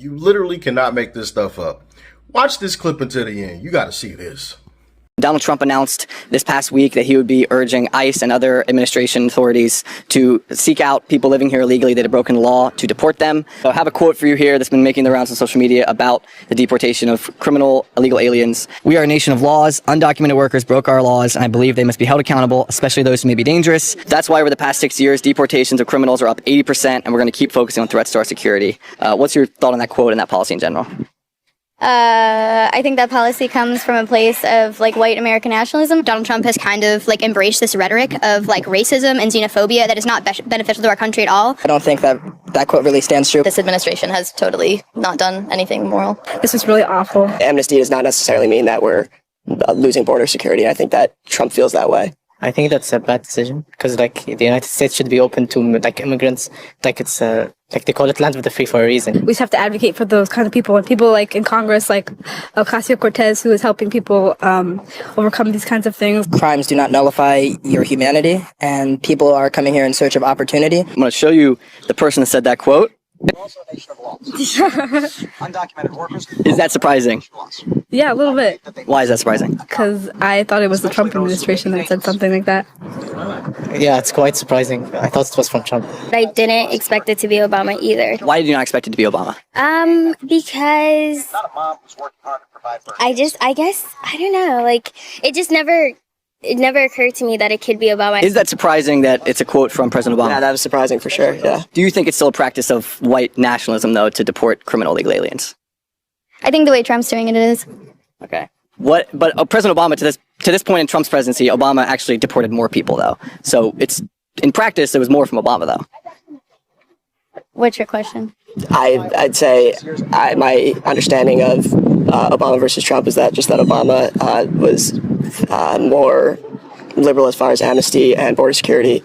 You literally cannot make this stuff up. Watch this clip until the end. You got to see this. Donald Trump announced this past week that he would be urging ICE and other administration authorities to seek out people living here illegally that have broken the law to deport them. So I have a quote for you here that's been making the rounds on social media about the deportation of criminal illegal aliens. "We are a nation of laws. Undocumented workers broke our laws, and I believe they must be held accountable, especially those who may be dangerous. That's why over the past 6 years, deportations of criminals are up 80%, and we're going to keep focusing on threats to our security." What's your thought on that quote and that policy in general? I think that policy comes from a place of like white American nationalism. Donald Trump has kind of like embraced this rhetoric of like racism and xenophobia that is not beneficial to our country at all. I don't think that quote really stands true. This administration has totally not done anything moral. This was really awful. Amnesty does not necessarily mean that we're losing border security. I think that Trump feels that way. I think that's a bad decision because, like, the United States should be open to like immigrants. Like it's like they call it land of the free for a reason. We just have to advocate for those kind of people and people like in Congress, like Ocasio-Cortez, who is helping people overcome these kinds of things. Crimes do not nullify your humanity, and people are coming here in search of opportunity. I'm going to show you the person that said that quote. We're also a nation of laws. Undocumented workers. Is that surprising? Yeah, a little bit. Why is that surprising? Because I thought it was the Trump administration that said something like that. Yeah, it's quite surprising. I thought it was from Trump. I didn't expect it to be Obama either. Why did you not expect it to be Obama? Because Not a mom who's working hard to provide for her. I guess, I don't know, like, it never occurred to me that it could be Obama. Is that surprising that it's a quote from President Obama? Yeah, that was surprising for sure, yeah. Do you think it's still a practice of white nationalism, though, to deport criminal illegal aliens? I think the way Trump's doing it is. Okay. But President Obama, to this point in Trump's presidency, Obama actually deported more people, though. So it's in practice, it was more from Obama, though. What's your question? I'd say my understanding of Obama versus Trump is that Obama was more liberal as far as amnesty and border security.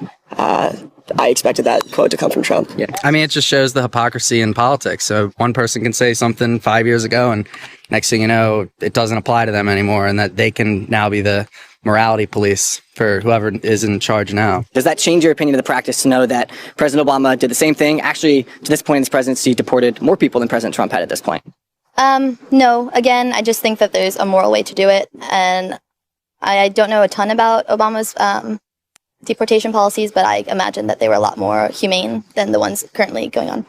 I expected that quote to come from Trump. Yeah. I mean, it just shows the hypocrisy in politics. So one person can say something 5 years ago, and next thing you know, it doesn't apply to them anymore, and that they can now be the morality police for whoever is in charge now. Does that change your opinion of the practice to know that President Obama did the same thing? Actually, to this point in his presidency, deported more people than President Trump had at this point. No. Again, I just think that there's a moral way to do it, and I don't know a ton about Obama's deportation policies, but I imagine that they were a lot more humane than the ones currently going on.